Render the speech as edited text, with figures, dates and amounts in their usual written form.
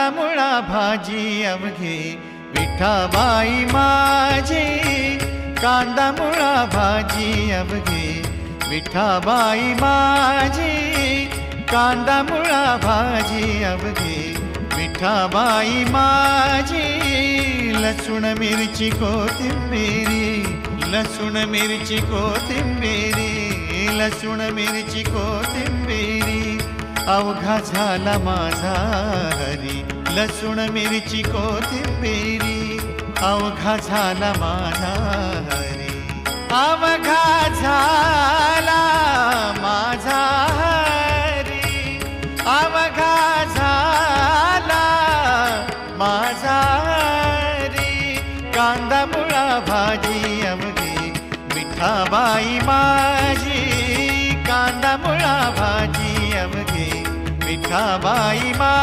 कांदा मुळा भाजी अवघे विठाबाई माझी, कांदा मुळा भाजी अवघे विठाबाई माझी, कांदा मुळा भाजी अवघे विठाबाई माझी. लसूण मिरची कोथिंबिरी, लसूण मिरची कोथिंबिरी, लसूण मिरची कोथिंबिरी अवघा झाला माझा हरी. लसूण मिरची कोथिंबिरी अवघा झाला माझा हरी. अवघा झाला माझा हरी, अवघा झाला माझा हरी. कांदा मुळा भाजी अवघे विठाबाई माझी, कांदा मुळा भाजी अवघे विठाबाई माझी.